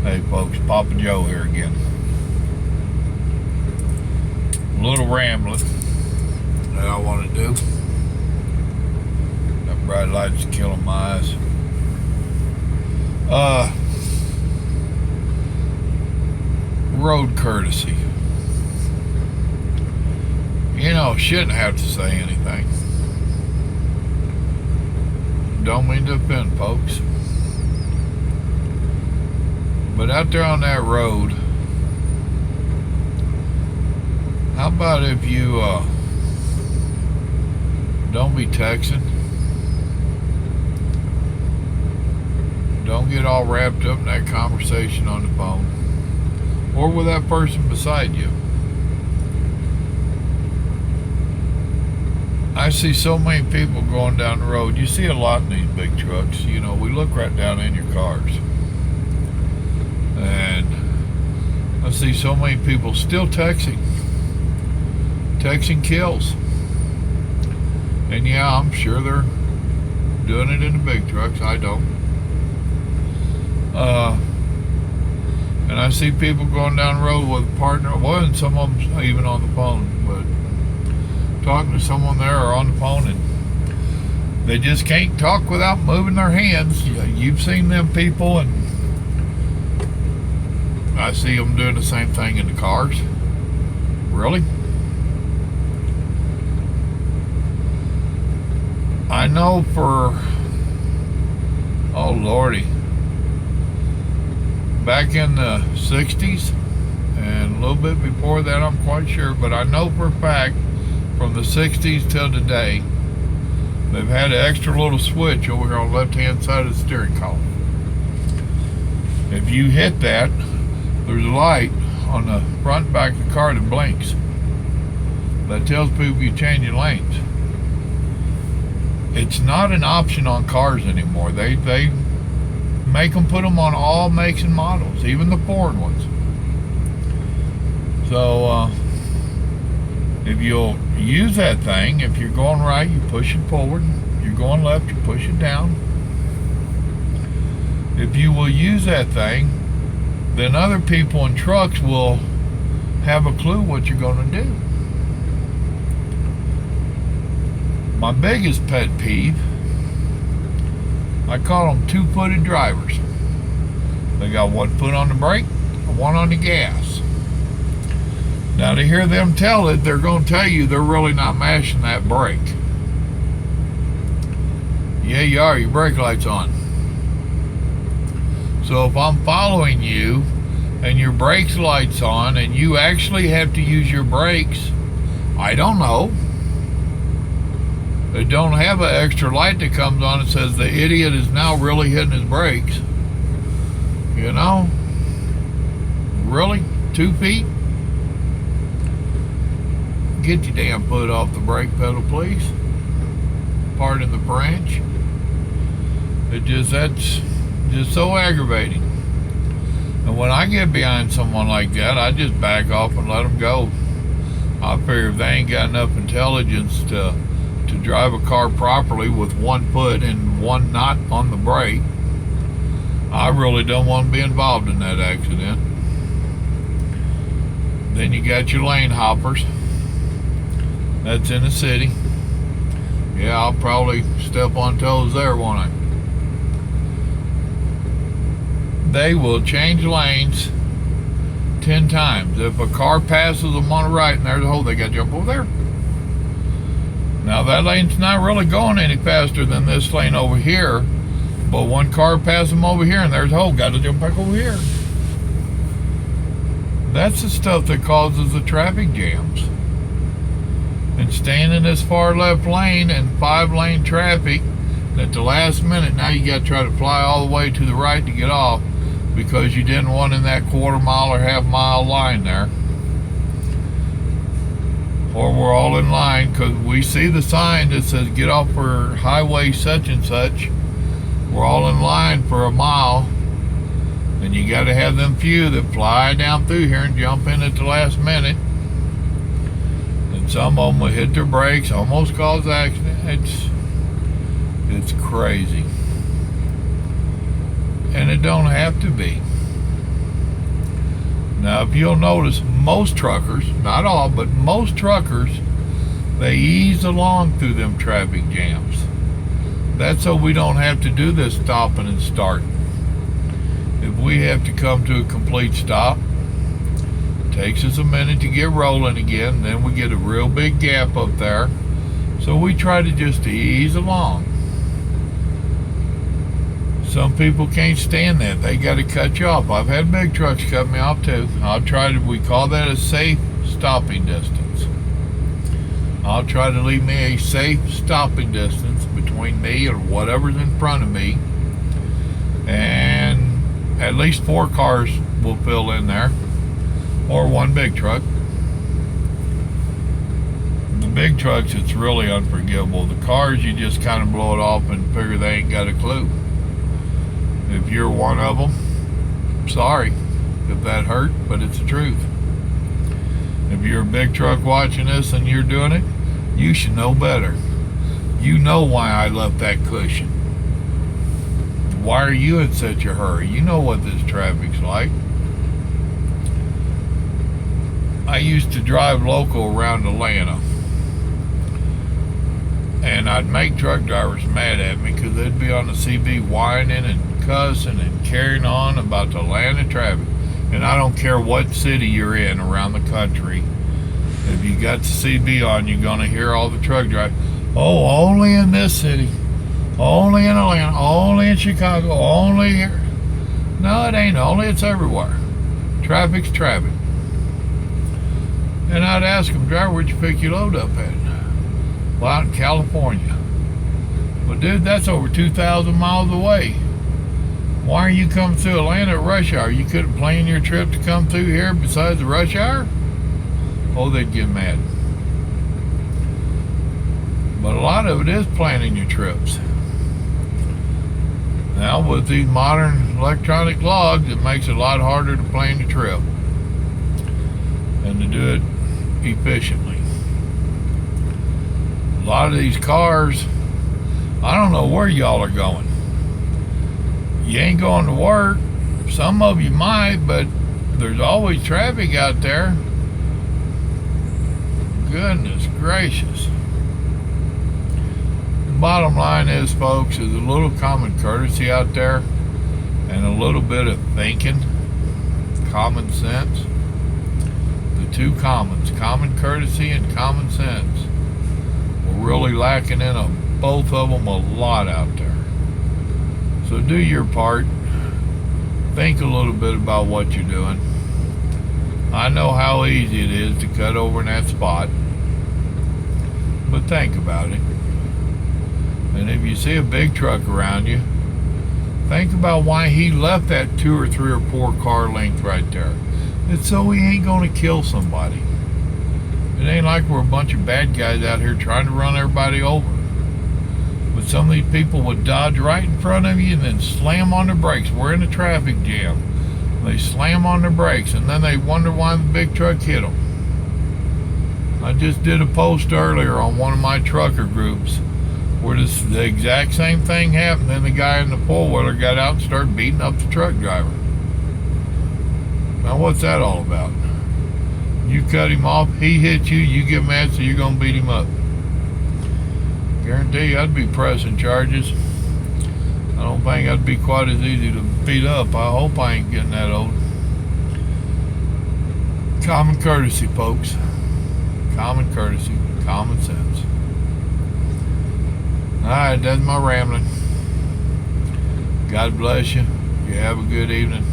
Hey folks, Papa Joe here again. A little rambling that I want to do. That bright light's killing my eyes. Road courtesy. You know, shouldn't have to say anything. Don't mean to offend folks. But out there on that road, how about if you don't be texting? Don't get all wrapped up in that conversation on the phone or with that person beside you. I see so many people going down the road. You see a lot in these big trucks. You know, we look right down in your cars. And I see so many people still texting. Texting kills. And yeah, I'm sure they're doing it in the big trucks. I don't. And I see people going down the road with a partner. Well, and some of them even on the phone, but talking to someone there or on the phone, and they just can't talk without moving their hands. You've seen them people, and I see them doing the same thing in the cars. Really? I know for, oh lordy, back in the 60s and a little bit before that, I'm quite sure, but I know for a fact from the 60s till today, they've had an extra little switch over here on the left-hand side of the steering column. If you hit that, there's a light on the front and back of the car that blinks. That tells people you're changing lanes. It's not an option on cars anymore. They make them put them on all makes and models, even the Ford ones. So if you'll use that thing, if you're going right, you push it forward. If you're going left, you push it down. If you will use that thing, then other people in trucks will have a clue what you're going to do. My biggest pet peeve, I call them two-footed drivers. They got one foot on the brake and one on the gas. Now to hear them tell it, they're going to tell you they're really not mashing that brake. Yeah, you are. Your brake light's on. So if I'm following you and your brake light's on and you actually have to use your brakes, I don't know. They don't have an extra light that comes on and says the idiot is now really hitting his brakes. You know? Really? 2 feet? Get your damn foot off the brake pedal, please. Pardon the French. That's just so aggravating. And when I get behind someone like that, I just back off and let them go. I figure if they ain't got enough intelligence to drive a car properly with one foot and one knot on the brake, I really don't want to be involved in that accident. Then you got your lane hoppers. That's in the city. Yeah, I'll probably step on toes there, won't I? They will change lanes 10 times. If a car passes them on the right and there's a hole, they got to jump over there. Now that lane's not really going any faster than this lane over here, but one car passes them over here and there's a hole, got to jump back over here. That's the stuff that causes the traffic jams. And staying in this far left lane and 5-lane traffic, at the last minute, now you got to try to fly all the way to the right to get off because you didn't want in that quarter-mile or half-mile line there. Or we're all in line because we see the sign that says get off for highway such and such. We're all in line for a mile. And you got to have them few that fly down through here and jump in at the last minute. And some of them will hit their brakes, almost cause accidents. It's crazy. And it don't have to be. Now, if you'll notice, most truckers, not all, but most truckers, they ease along through them traffic jams. That's so we don't have to do this stopping and starting. If we have to come to a complete stop, it takes us a minute to get rolling again, then we get a real big gap up there. So we try to just ease along. Some people can't stand that. They got to cut you off. I've had big trucks cut me off too. We call that a safe stopping distance. I'll try to leave me a safe stopping distance between me or whatever's in front of me. And at least 4 cars will fill in there. Or 1 big truck. The big trucks, it's really unforgivable. The cars, you just kind of blow it off and figure they ain't got a clue. If you're one of them, sorry if that hurt, but it's the truth. If you're a big truck watching this and you're doing it, you should know better. You know why I left that cushion. Why are you in such a hurry? You know what this traffic's like. I used to drive local around Atlanta, and I'd make truck drivers mad at me because they'd be on the CB whining and cussing and carrying on about the Atlanta traffic. And I don't care what city you're in around the country, if you got the CB on, you're going to hear all the truck drivers. Oh, only in this city, only in Atlanta, only in Chicago, only here. No, it ain't only, it's everywhere. Traffic's traffic. And I'd ask them, driver, where'd you pick your load up at? Well, out in California. Well, dude, that's over 2,000 miles away. Why are you coming through Atlanta at rush hour? You couldn't plan your trip to come through here besides the rush hour? Oh, they'd get mad. But a lot of it is planning your trips. Now, with these modern electronic logs, it makes it a lot harder to plan your trip and to do it efficiently. A lot of these cars, I don't know where y'all are going. You ain't going to work. Some of you might, but there's always traffic out there. Goodness gracious. The bottom line is, folks, is a little common courtesy out there and a little bit of thinking, common sense. The 2 commons, common courtesy and common sense. We're really lacking in both of them a lot out there. So do your part. Think a little bit about what you're doing. I know how easy it is to cut over in that spot, but think about it. And if you see a big truck around you, think about why he left that 2 or 3 or 4 car length right there. It's so he ain't going to kill somebody. It ain't like we're a bunch of bad guys out here trying to run everybody over. But some of these people would dodge right in front of you and then slam on their brakes. We're in a traffic jam. They slam on their brakes and then they wonder why the big truck hit them. I just did a post earlier on one of my trucker groups where the exact same thing happened. Then the guy in the four-wheeler got out and started beating up the truck driver. Now what's that all about? You cut him off, he hit you, you get mad, so you're going to beat him up. Guarantee you I'd be pressing charges. I don't think I'd be quite as easy to beat up. I hope I ain't getting that old. Common courtesy, folks. Common courtesy, common sense. Alright, that's my rambling. God bless you. You have a good evening.